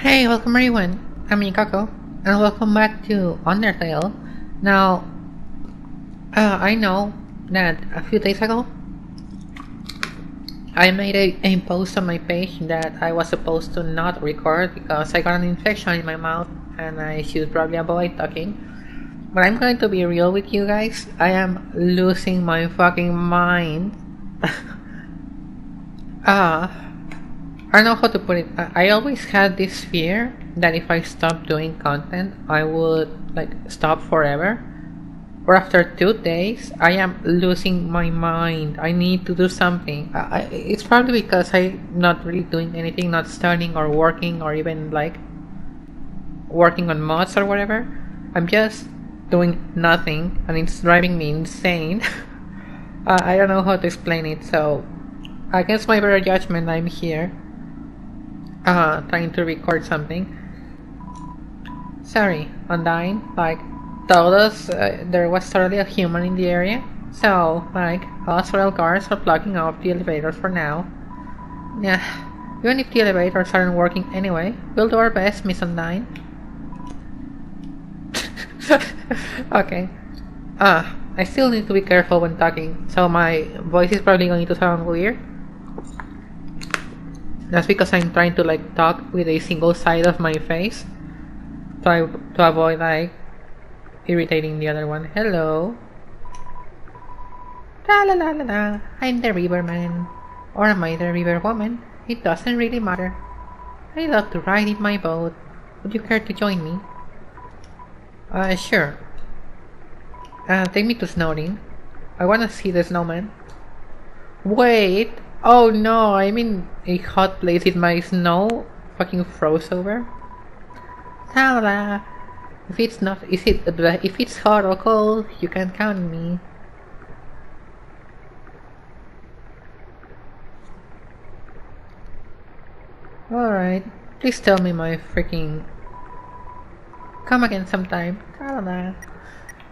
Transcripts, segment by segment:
Hey, welcome everyone. I'm Mikako, and welcome back to Undertale. Now, I know that a few days ago, I made a post on my page that I was supposed to not record because I got an infection in my mouth and I should probably avoid talking. But I'm going to be real with you guys. I am losing my fucking mind. I don't know how to put it. I always had this fear that if I stopped doing content, I would stop forever. Or after 2 days, I am losing my mind. I need to do something. It's probably because I'm not really doing anything, not studying or working or even working on mods or whatever. I'm just doing nothing and it's driving me insane. I don't know how to explain it, so against my better judgment, I'm here trying to record something. Sorry, Undyne, told us there was totally a human in the area, so us rail cars are blocking off the elevators for now. Yeah, even if the elevators aren't working anyway, we'll do our best, Miss Undyne. Okay. I still need to be careful when talking, so my voice is probably going to sound weird. That's because I'm trying to talk with a single side of my face to avoid irritating the other one. Hello. La la la la la. I'm the riverman. Or am I the river woman? It doesn't really matter. I love to ride in my boat. Would you care to join me? Sure. Take me to Snowdin. I wanna see the snowman. Wait! Oh no, I'm in a hot place with my snow fucking froze over. Ta-da! If it's hot or cold, you can count on me. Alright, please tell me my freaking... Come again sometime. Ta-da!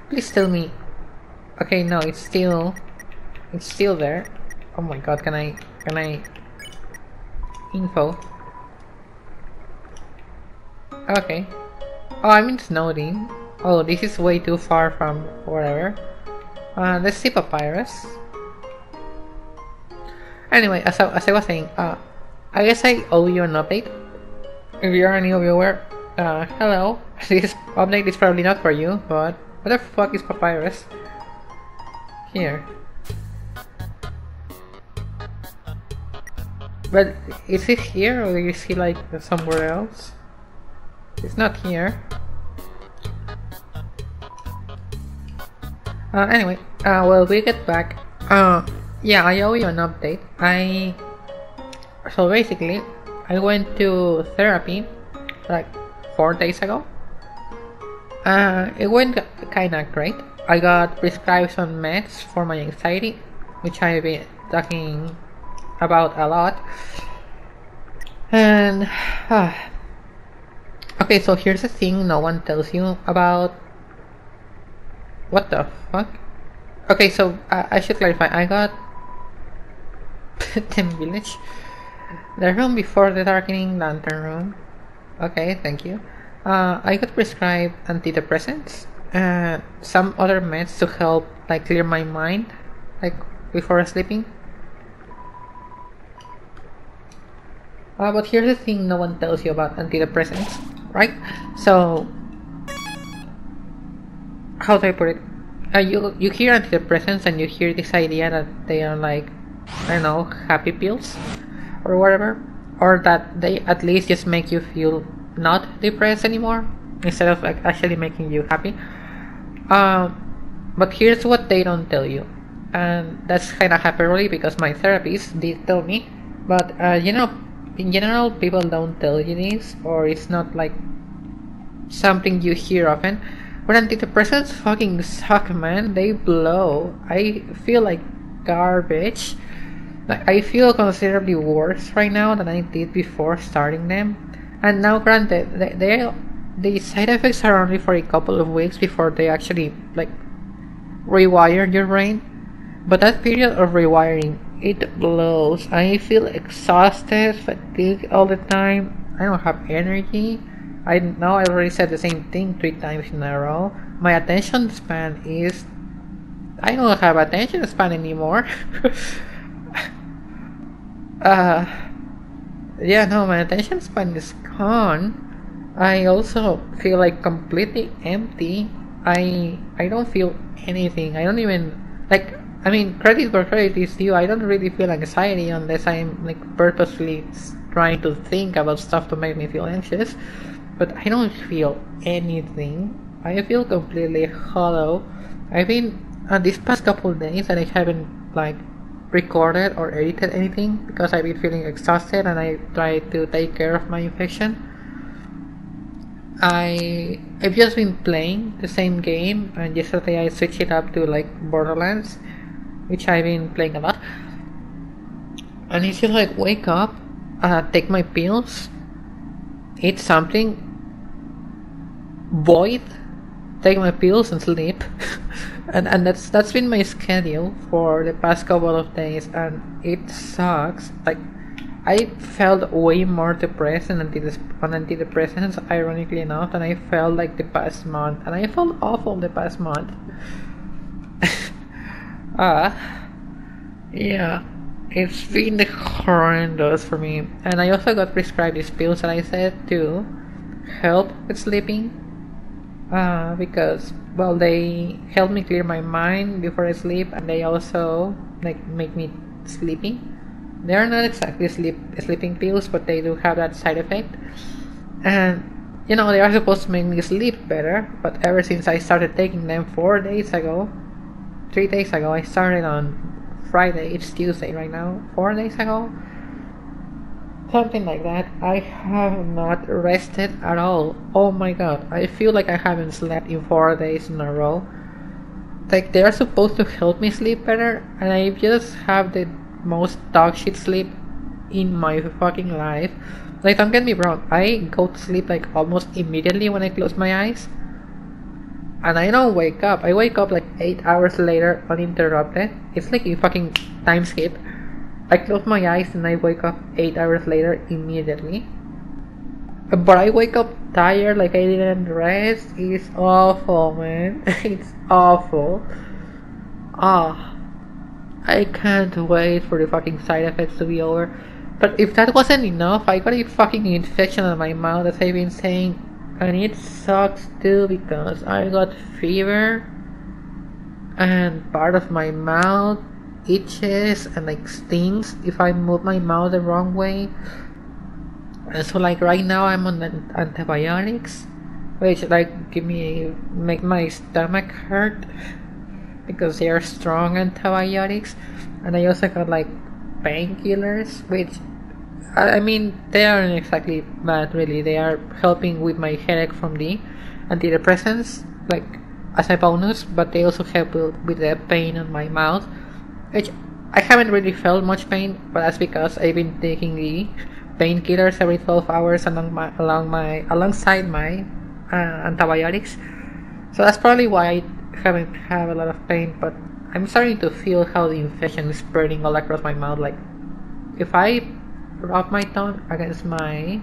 Please tell me... Okay, no, it's still there. Oh my god, can I... Info. Okay. Oh, I'm in Snowdin. Oh, this is way too far from wherever. Let's see Papyrus. Anyway, as I was saying, I guess I owe you an update. If you're a new viewer, hello. This update is probably not for you, but what the fuck is Papyrus? Here. But is it here or is he somewhere else? It's not here. Anyway, well, we get back. Yeah, I owe you an update. So basically, I went to therapy 4 days ago. It went kinda great. I got prescribed some meds for my anxiety, which I've been talking about a lot. And okay, so here's the thing no one tells you about. What the fuck? Okay, so I should clarify. I got Tem Village, the room before the darkening lantern room. Okay, thank you. I got prescribed antidepressants and some other meds to help clear my mind before sleeping. But here's the thing no one tells you about antidepressants, right? So, how do I put it? You hear antidepressants and you hear this idea that they are I don't know, happy pills or whatever, or that they at least just make you feel not depressed anymore instead of actually making you happy. But here's what they don't tell you, and that's kind of hyperbole because my therapist did tell me, but you know, in general, people don't tell you this, or it's not something you hear often. But antidepressants fucking suck, man. They blow. I feel like garbage. I feel considerably worse right now than I did before starting them. And now, granted, the side effects are only for a couple of weeks before they actually rewire your brain. But that period of rewiring, it blows. I feel exhausted, fatigued all the time. I don't have energy. I know I already said the same thing 3 times in a row. My attention span is... I don't have attention span anymore. uh, yeah, no, my attention span is gone. I also feel like completely empty. I don't feel anything. I don't even like. I mean, credit where credit is due. I don't really feel anxiety unless I'm like purposely trying to think about stuff to make me feel anxious. But I don't feel anything. I feel completely hollow. I've been these past couple of days that I haven't like recorded or edited anything because I've been feeling exhausted and I try to take care of my infection. I've just been playing the same game, and yesterday I switched it up to like Borderlands, which I've been playing a lot. And it's just like wake up, take my pills, eat something, void, take my pills and sleep. and that's been my schedule for the past couple of days, and it sucks. Like I felt way more depressed on antidepressants, ironically enough, than I felt like the past month, and I felt awful the past month. Yeah, it's been horrendous for me, and I also got prescribed these pills that I said to help with sleeping, because well, they help me clear my mind before I sleep, and they also like make me sleepy. They are not exactly sleeping pills, but they do have that side effect. And you know, they are supposed to make me sleep better, but ever since I started taking them 4 days ago, 3 days ago, I started on Friday, it's Tuesday right now, 4 days ago, something like that, I have not rested at all. Oh my god, I feel like I haven't slept in 4 days in a row. Like, they are supposed to help me sleep better, and I just have the most dog shit sleep in my fucking life. Like, don't get me wrong, I go to sleep like almost immediately when I close my eyes, and I don't wake up. I wake up like 8 hours later uninterrupted. It's like a fucking time skip. I close my eyes and I wake up 8 hours later immediately. But I wake up tired, like I didn't rest. It's awful, man. It's awful. I can't wait for the fucking side effects to be over. But if that wasn't enough, I got a fucking infection on my mouth, as I've been saying. And it sucks too, because I got fever, and part of my mouth itches and like stings if I move my mouth the wrong way. And so like right now I'm on antibiotics, which like make my stomach hurt because they are strong antibiotics. And I also got like painkillers, which I mean, they aren't exactly bad really. They are helping with my headache from the antidepressants, like as a bonus, but they also help with the pain on my mouth, which I haven't really felt much pain, but that's because I've been taking the painkillers every 12 hours alongside my antibiotics. So that's probably why I haven't had a lot of pain, but I'm starting to feel how the infection is spreading all across my mouth. Like, if I rub my tongue against my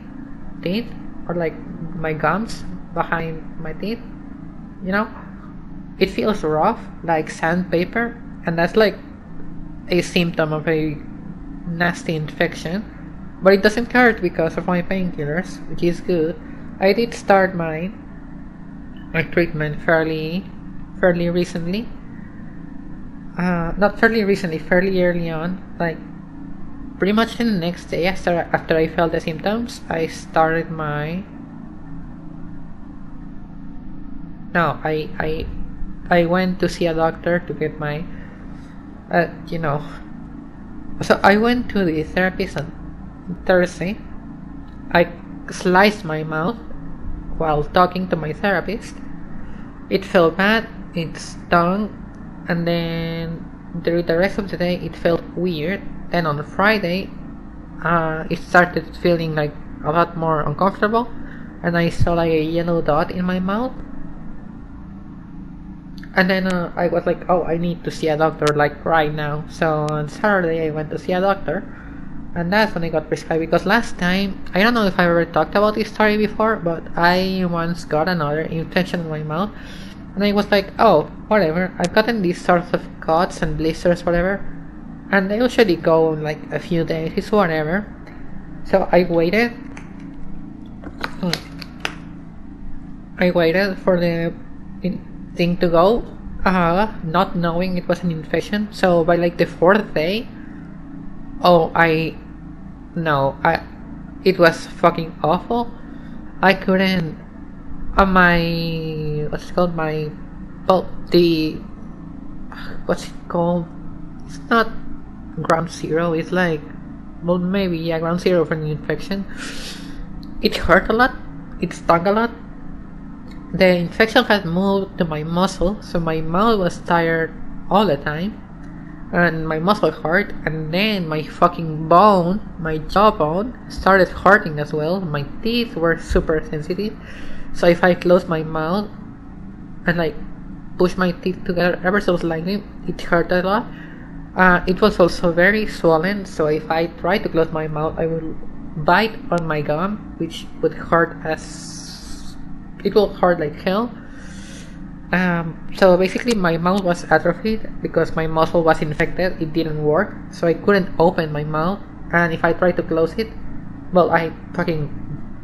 teeth, or like my gums behind my teeth, you know, it feels rough, like sandpaper, and that's like a symptom of a nasty infection. But it doesn't hurt because of my painkillers, which is good. I did start my treatment fairly recently. Not fairly recently, fairly early on, like pretty much the next day after I felt the symptoms. I started my... No, I went to see a doctor to get my... So I went to the therapist on Thursday. I sliced my mouth while talking to my therapist. It felt bad, it stung, and then during the rest of the day it felt weird. Then on Friday, it started feeling like a lot more uncomfortable, and I saw like a yellow dot in my mouth. And then I was like, oh, I need to see a doctor like right now. So on Saturday I went to see a doctor, and that's when I got prescribed. Because last time, I don't know if I ever talked about this story before, but I once got another infection in my mouth, and I was like, oh, whatever, I've gotten these sorts of cuts and blisters, whatever, and they usually go in like a few days, it's whatever. So I waited for the thing to go, not knowing it was an infection. So by like the fourth day, it was fucking awful. I couldn't, what's it called, what's it called, it's not ground zero, it's like, well, maybe, yeah, ground zero for an infection. It hurt a lot, it stung a lot. The infection had moved to my muscle, so my mouth was tired all the time, and my muscle hurt, and then my fucking bone, my jawbone, started hurting as well. My teeth were super sensitive, so if I closed my mouth and like push my teeth together ever so slightly, it hurt a lot. It was also very swollen, so if I tried to close my mouth, I would bite on my gum, which would hurt it will hurt like hell. So basically my mouth was atrophied because my muscle was infected. It didn't work, so I couldn't open my mouth, and if I tried to close it, well, I fucking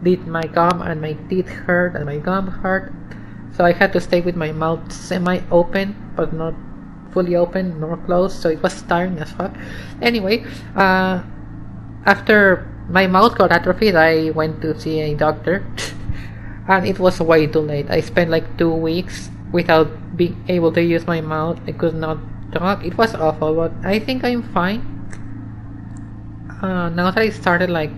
did my gum, and my teeth hurt and my gum hurt, so I had to stay with my mouth semi-open but not fully open nor closed, so it was tiring as fuck. Anyway, after my mouth got atrophied, I went to see a doctor and it was way too late. I spent like 2 weeks without being able to use my mouth. I could not talk. It was awful, but I think I'm fine. Now that I started like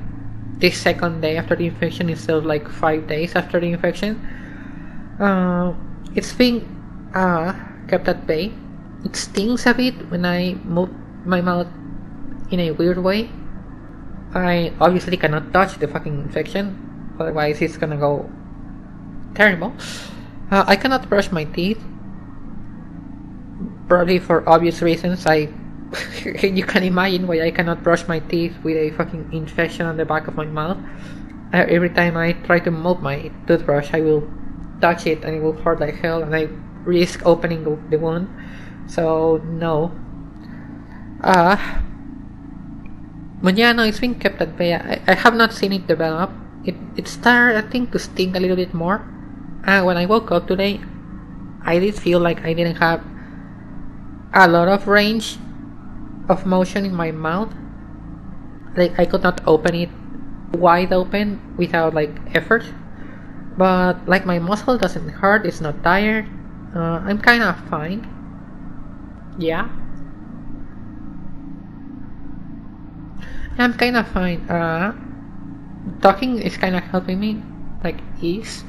the second day after the infection instead of like 5 days after the infection, it's being kept at bay. It stings a bit when I move my mouth in a weird way. I obviously cannot touch the fucking infection, otherwise it's gonna go terrible. I cannot brush my teeth, probably for obvious reasons. You can imagine why I cannot brush my teeth with a fucking infection on the back of my mouth. Every time I try to move my toothbrush, I will touch it and it will hurt like hell, and I risk opening the wound. So no. But yeah, no, it's been kept at bay. I have not seen it develop. It started, I think, to sting a little bit more. When I woke up today, I did feel like I didn't have a lot of range of motion in my mouth. Like I could not open it wide open without like effort. But like my muscle doesn't hurt, it's not tired. I'm kind of fine. Yeah. I'm kind of fine. Talking is kind of helping me, like ease.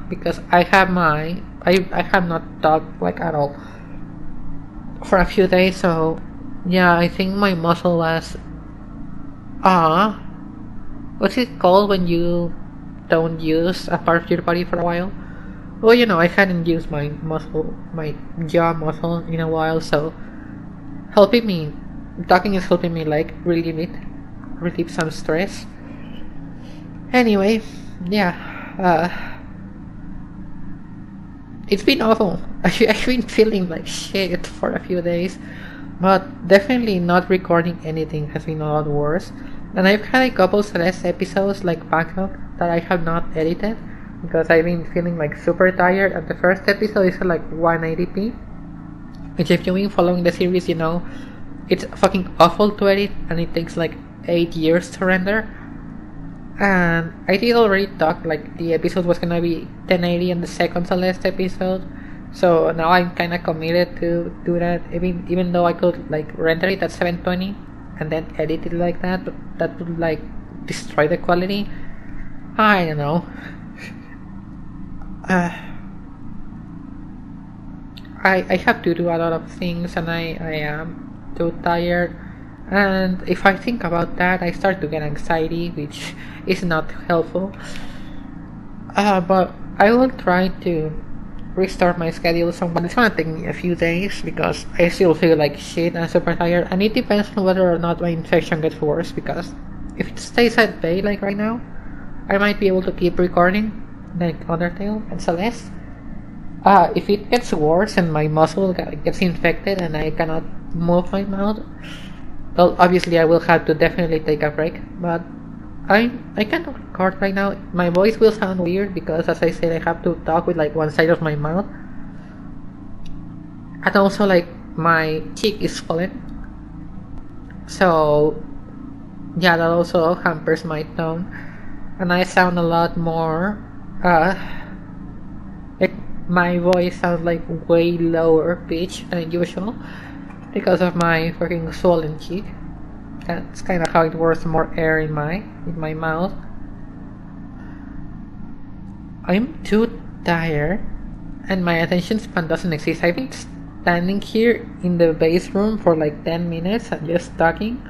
Because I have not talked like at all for a few days. So yeah, I think my muscle was what's it called when you don't use a part of your body for a while? Well, you know, I hadn't used my jaw muscle in a while, so talking is helping me like relieve some stress. Anyway, yeah, it's been awful. I've been feeling like shit for a few days, but definitely not recording anything has been a lot worse. And I've had a couple Celeste episodes like backup that I have not edited because I've been feeling like super tired, and the first episode is at like 180p, which if you've been following the series, you know it's fucking awful to edit and it takes like 8 years to render. And I did already talk like the episode was gonna be 1080 on the second Celeste episode, so now I'm kinda committed to do that, even though I could like render it at 720 and then edit it like that, but that would like destroy the quality. I don't know. I have to do a lot of things and I am too tired, and if I think about that I start to get anxiety, which is not helpful. But I will try to restart my schedule somewhat. It's gonna take me a few days because I still feel like shit and super tired, and it depends on whether or not my infection gets worse, because if it stays at bay like right now, I might be able to keep recording like Undertale and Celeste. If it gets worse and my muscle gets infected and I cannot move my mouth, well, obviously I will have to definitely take a break, but I cannot record right now. My voice will sound weird because, as I said, I have to talk with like one side of my mouth, and also like my cheek is swollen, so yeah, that also hampers my tone, and I sound a lot more like my voice sounds like way lower pitch than usual because of my fucking swollen cheek. That's kind of how it works. More air in my mouth. I'm too tired, and my attention span doesn't exist. I've been standing here in the base room for like 10 minutes and just talking.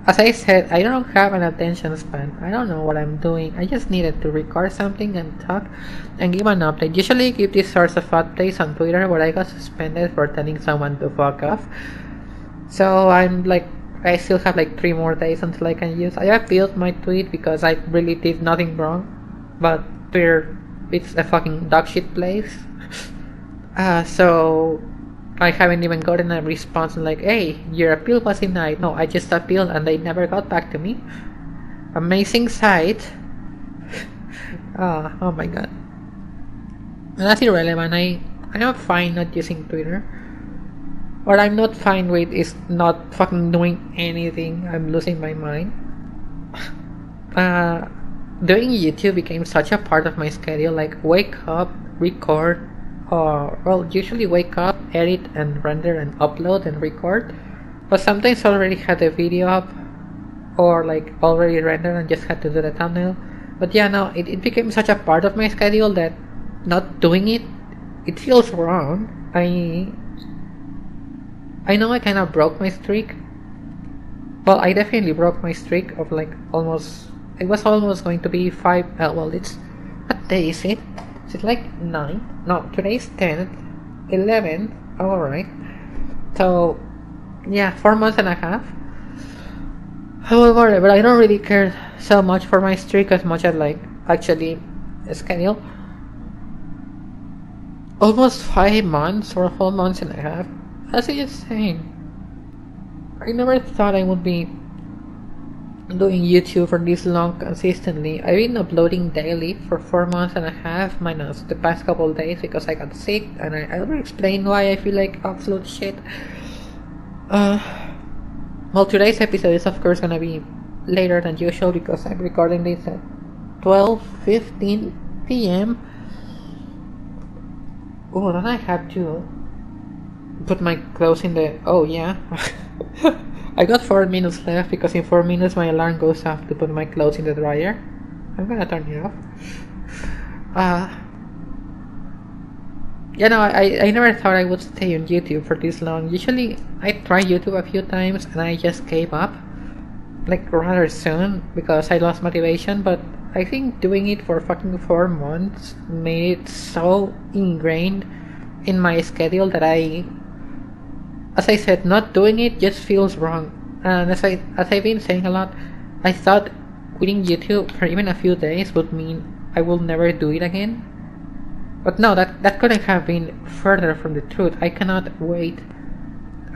As I said, I don't have an attention span. I don't know what I'm doing. I just needed to record something and talk and give an update. Usually I give these sorts of updates on Twitter where I got suspended for telling someone to fuck off. So I'm like, I still have like 3 more days until I can use. I appealed my tweet because I really did nothing wrong, but Twitter, it's a fucking dog shit place. So I haven't even gotten a response like, hey, your appeal was denied. No, I just appealed and they never got back to me. Amazing site. Oh my god. That's irrelevant. I am fine not using Twitter. What I'm not fine with is not fucking doing anything. I'm losing my mind. Doing YouTube became such a part of my schedule. Like, wake up, record, or well, usually wake up, edit and render and upload and record, but sometimes I already had the video up or like already rendered and just had to do the thumbnail. But yeah, no, it became such a part of my schedule that not doing it feels wrong. I know I kind of broke my streak. Well, I definitely broke my streak of like almost, it was almost going to be 5, well, it's, what day is it? Is it like 9? No, today's 10th, 11th, alright. So, yeah, 4 months and a half. However, but I don't really care so much for my streak as much as like actually schedule. Almost 5 months or 4 months and a half. That's insane. I never thought I would be doing YouTube for this long consistently. I've been uploading daily for 4 months and a half, minus the past couple of days because I got sick, and I will explain why I feel like absolute shit. Well, today's episode is of course gonna be later than usual because I'm recording this at 12:15 p.m. Oh, then I have to put my clothes in the... oh yeah. I got 4 minutes left because in 4 minutes my alarm goes off to put my clothes in the dryer. I'm gonna turn it off. Yeah, no, I never thought I would stay on YouTube for this long. Usually I tried YouTube a few times and I just gave up like rather soon because I lost motivation, but I think doing it for fucking 4 months made it so ingrained in my schedule that as I said, not doing it just feels wrong. And as I've been saying a lot, I thought quitting YouTube for even a few days would mean I will never do it again. But no, that couldn't have been further from the truth. I cannot wait.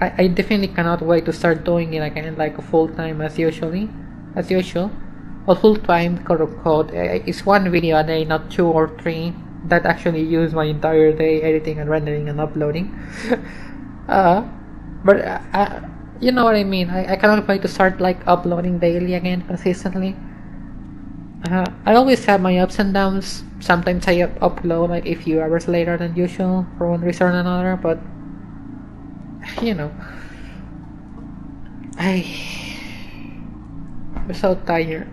I definitely cannot wait to start doing it again, like full time as usual. Well, full time, quote unquote. It's 1 video a day, not 2 or 3 that actually use my entire day editing and rendering and uploading. But you know what I mean. I cannot wait to start like uploading daily again consistently. I always have my ups and downs. Sometimes I upload like a few hours later than usual for one reason or another, but you know, I'm so tired.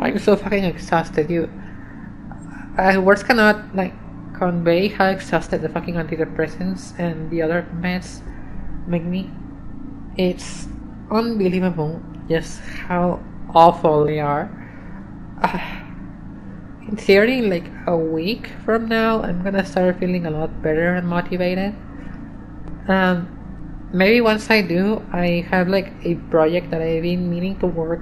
I'm so fucking exhausted. Words cannot like convey how exhausted the fucking antidepressants and the other meds make me. It's unbelievable just how awful they are. in theory, like a week from now, I'm gonna start feeling a lot better and motivated. Um, Maybe once I do, I have like a project that I've been meaning to work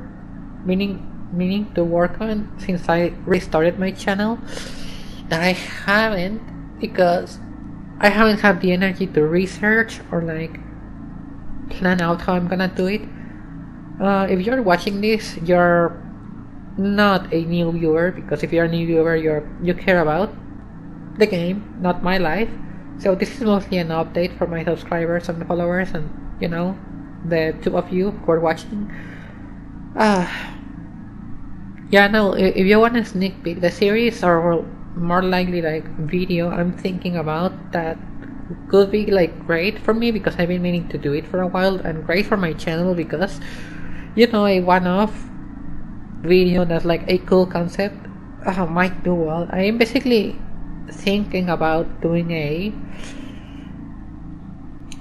on since I restarted my channel. That I haven't, because I haven't had the energy to research or like plan out how I'm gonna do it. If you're watching this, you're not a new viewer, because if you're a new viewer, you care about the game, not my life. So this is mostly an update for my subscribers and followers, and you know, the two of you who are watching. Yeah, no. If you want a sneak peek, the series, or more likely like video I'm thinking about, that could be like great for me because I've been meaning to do it for a while, and great for my channel because, you know, a one-off video that's like a cool concept might do well. I am basically thinking about doing a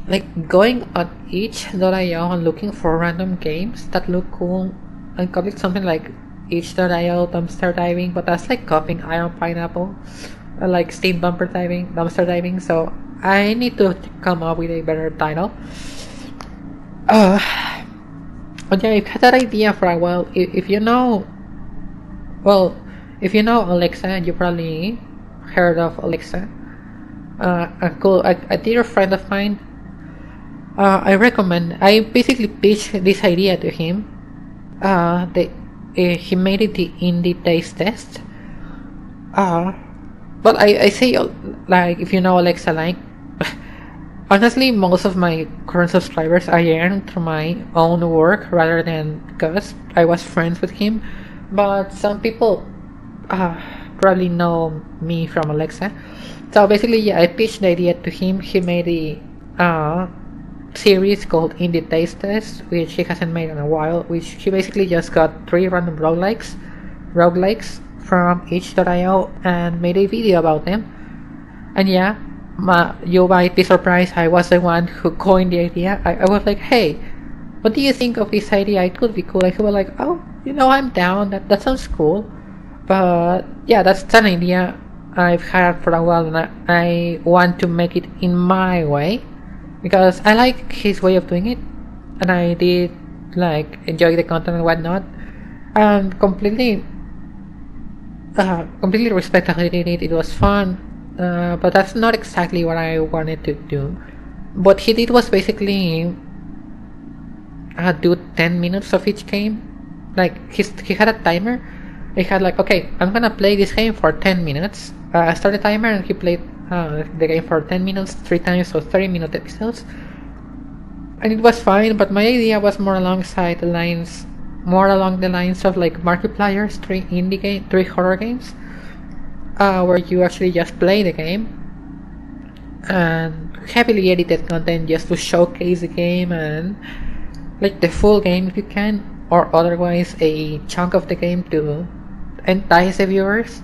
like going on itch.io and looking for random games that look cool and call it something like itch.io dumpster diving, but that's like copying Iron Pineapple, like Steam dumpster diving. So I need to come up with a better title. But yeah, I've had that idea for a while. If you know, well, if you know Alexa, you probably heard of Alexa. A dear friend of mine. I basically pitched this idea to him. He made it the indie taste test. But I say, like, if you know Alexa, like, honestly, most of my current subscribers I earned through my own work rather than because I was friends with him. But some people probably know me from Alexa. So basically, yeah, I pitched the idea to him. He made the series called Indie Taste Test, which he hasn't made in a while, which he basically just got 3 random roguelikes from itch.io and made a video about them. And yeah, you might be surprised, I was the one who coined the idea. I was like, hey, what do you think of this idea? It could be cool. And he was like, oh, you know, I'm down, that sounds cool. But yeah, that's an idea I've had for a while, and I want to make it in my way because I like his way of doing it, and I did like enjoy the content and whatnot, and completely respect how he did it. It was fun, but that's not exactly what I wanted to do. What he did was basically do 10 minutes of each game. Like he had a timer. He had like, okay, I'm gonna play this game for 10 minutes. I started the timer and he played the game for 10 minutes 3 times, so 30-minute episodes. And it was fine, but my idea was more along the lines of like Markiplier's 3 horror games, where you actually just play the game, and heavily edited content just to showcase the game and like the full game if you can, or otherwise a chunk of the game to entice the viewers.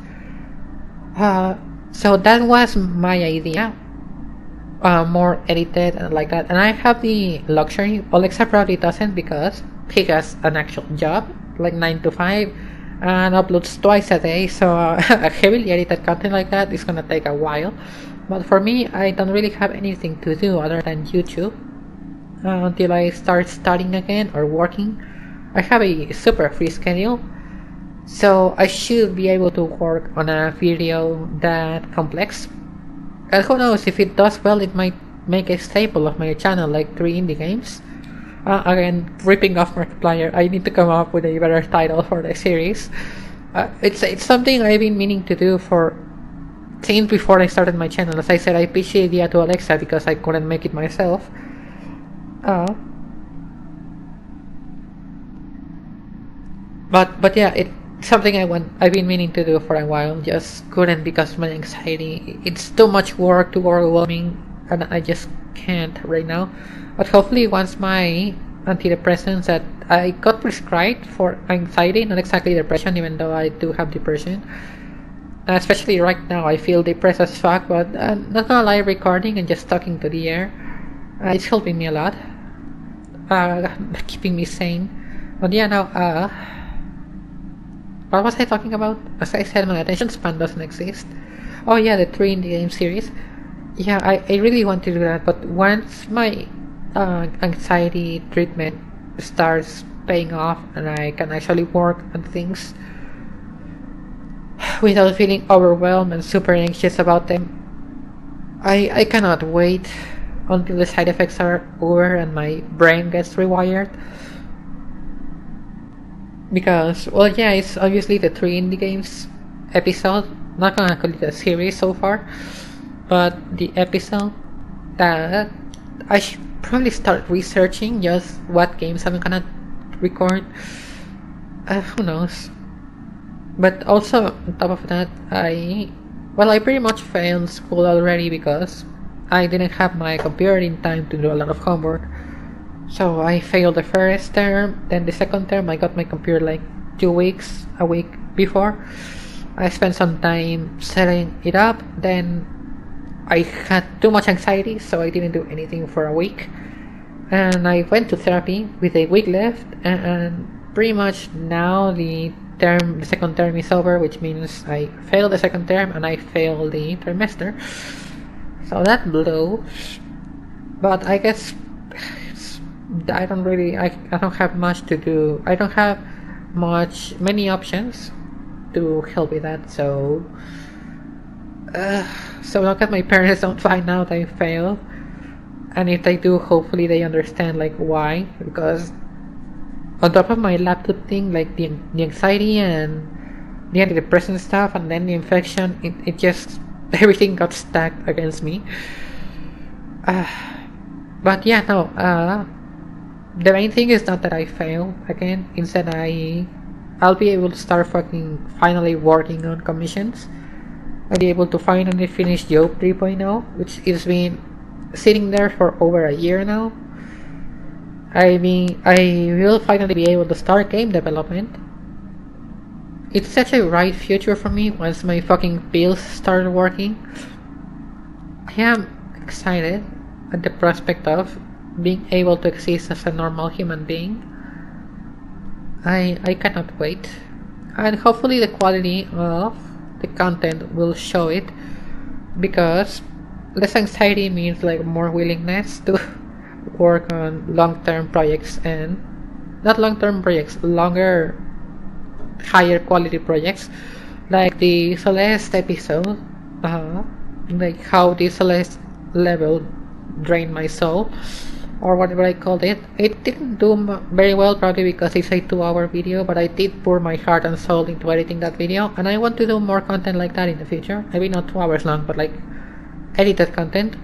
So that was my idea, more edited and like that. And I have the luxury. Alexa probably doesn't because he has an actual job, like 9 to 5, and uploads twice a day. So a heavily edited content like that is gonna take a while. But for me, I don't really have anything to do other than YouTube until I start studying again or working. I have a super free schedule, so I should be able to work on a video that complex. And who knows, if it does well, it might make a staple of my channel, like 3 indie games. Again, ripping off Markiplier, I need to come up with a better title for the series. It's something I've been meaning to do since before I started my channel. As I said, I pitched the idea to Alexa because I couldn't make it myself. But yeah, it's something I've been meaning to do for a while, just couldn't because of my anxiety. It's too much work, too overwhelming, and I just can't right now. But hopefully once my antidepressants that I got prescribed for anxiety, not exactly depression, even though I do have depression, especially right now I feel depressed as fuck, but not gonna lie, recording and just talking to the air, it's helping me a lot, keeping me sane. But yeah, now what was I talking about? As I said, my attention span doesn't exist. Oh yeah, the 3 indie game series. Yeah, I really want to do that, but once my anxiety treatment starts paying off and I can actually work on things without feeling overwhelmed and super anxious about them, I cannot wait until the side effects are over and my brain gets rewired. Because, well, yeah, it's obviously the 3 indie games episode. Not gonna call it a series so far, but the episode that I should probably start researching just what games I'm gonna record. Who knows? But also, on top of that, I pretty much failed school already because I didn't have my computer in time to do a lot of homework. So I failed the first term, then the second term I got my computer like 2 weeks, a week before. I spent some time setting it up, then I had too much anxiety, so I didn't do anything for a week. And I went to therapy with a week left, and pretty much now the second term is over, which means I failed the second term and I failed the trimester. So that blows. But I guess I don't have much to do. I don't have many options to help with that, so long as my parents don't find out I failed, and if they do, hopefully they understand like why, because on top of my laptop thing, like the anxiety and the antidepressant stuff and then the infection, it just everything got stacked against me. But yeah, no, the main thing is not that I fail again. Instead, I'll be able to start finally working on commissions. I'll be able to finally finish Job 3.0, which has been sitting there for over a year now. I mean, I will finally be able to start game development. It's such a bright future for me once my fucking bills start working. I am excited at the prospect of being able to exist as a normal human being. I cannot wait, and hopefully the quality of the content will show it, because less anxiety means like more willingness to work on long-term projects, and not long-term projects, longer, higher quality projects, like the Celeste episode, like how the Celeste level drained my soul, or whatever I called it. It didn't do very well, probably because it's a 2-hour video, but I did pour my heart and soul into editing that video, and I want to do more content like that in the future. Maybe not 2 hours long, but like edited content.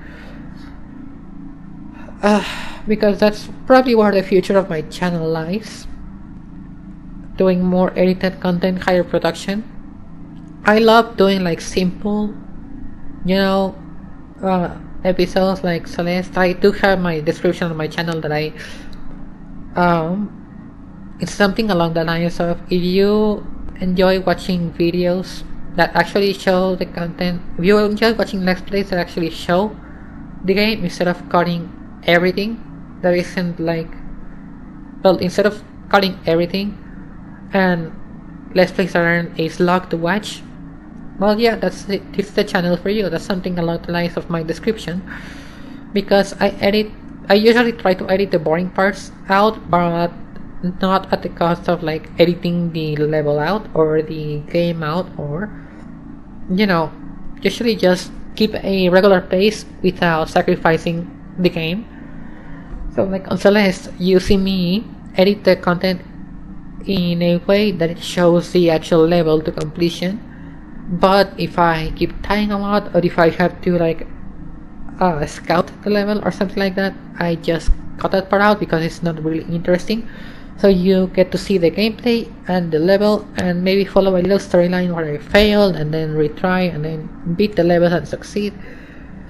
Because that's probably where the future of my channel lies. Doing more edited content, higher production. I love doing like simple, episodes like Celeste. I do have my description on my channel that it's something along the lines of, if you enjoy watching videos that actually show the content, if you enjoy watching let's plays that actually show the game instead of cutting everything, that isn't like, well, instead of cutting everything and let's plays that aren't a slog to watch, well, yeah, it's the channel for you. That's something along the lines of my description, because I usually try to edit the boring parts out, but not at the cost of like editing the level out or the game out, or usually just keep a regular pace without sacrificing the game. So like on Celeste, you see me edit the content in a way that it shows the actual level to completion. But if I keep tying a lot, or if I have to like scout the level or something like that, I just cut that part out because it's not really interesting. So you get to see the gameplay and the level, and maybe follow a little storyline where I failed and then retry and then beat the levels and succeed,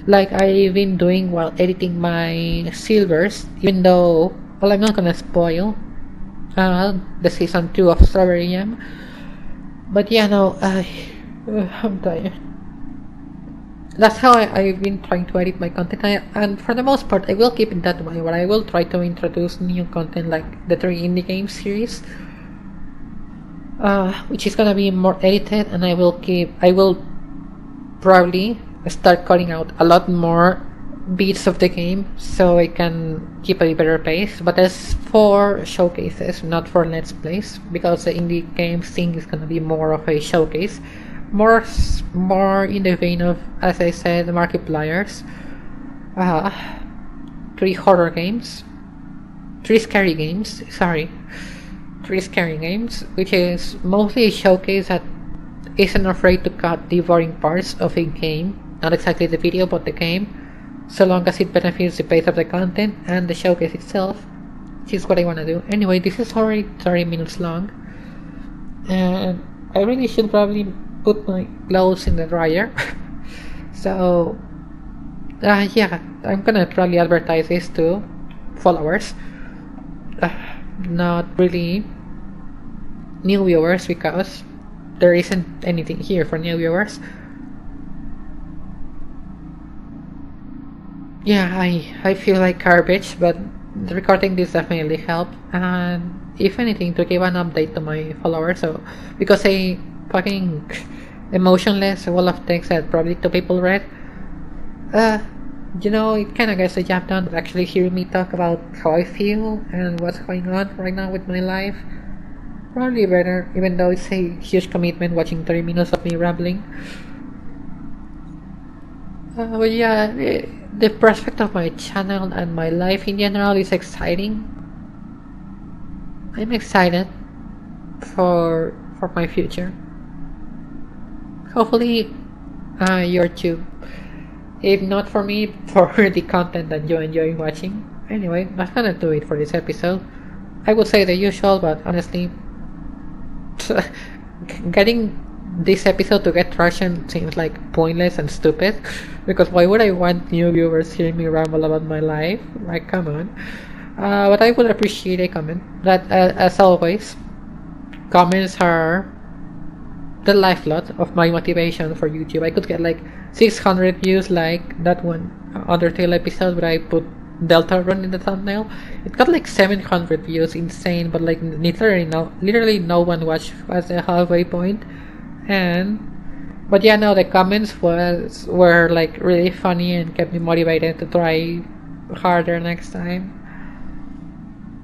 like I've been doing while editing my silvers. Even though, well, I'm not gonna spoil the season 2 of Strawberry Jam, but yeah, no, I'm tired. That's how I've been trying to edit my content, and for the most part I will keep it that way, where I will try to introduce new content like the 3 indie games series. which is gonna be more edited, and I will probably start cutting out a lot more bits of the game so I can keep a better pace. But as for showcases, not for let's plays, because the indie game thing is gonna be more of a showcase, more in the vein of, as I said, Markiplier's 3 horror games, 3 scary games, sorry, 3 scary games, which is mostly a showcase that isn't afraid to cut the boring parts of a game, not exactly the video but the game, so long as it benefits the pace of the content and the showcase itself, which is what I want to do. Anyway, this is already 30 minutes long, and I really should probably put my clothes in the dryer. So yeah, I'm gonna probably advertise this to followers, not really new viewers, because there isn't anything here for new viewers. Yeah, I feel like garbage, but recording this definitely helped, and if anything, to give an update to my followers. So because a fucking emotionless wall of text that probably 2 people read, you know, it kind of gets the job done. But actually hearing me talk about how I feel and what's going on right now with my life, probably better, even though it's a huge commitment watching 30 minutes of me rambling. But yeah, the prospect of my channel and my life in general is exciting. I'm excited for my future. Hopefully, you're too. If not for me, for the content that you enjoy watching. Anyway, that's gonna do it for this episode. I would say the usual, but honestly, getting this episode to get traction seems like pointless and stupid, because why would I want new viewers hearing me ramble about my life? Like, come on. But I would appreciate a comment. That, as always, comments are the lifeblood of my motivation for YouTube. I could get like 600 views like that one Undertale episode where I put Deltarune in the thumbnail. It got like 700 views, insane, but like literally no one watched past the halfway point. But yeah, no, the comments were like really funny and kept me motivated to try harder next time.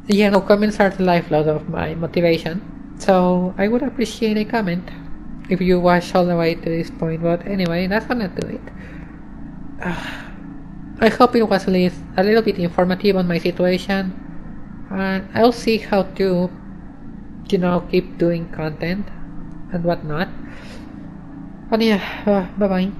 Yeah, no, comments are the lifeblood of my motivation, so I would appreciate a comment if you watched all the way to this point. But anyway, that's gonna do it. I hope it was at least a little bit informative on my situation, and I'll see how to, you know, keep doing content and whatnot. But yeah, bye bye.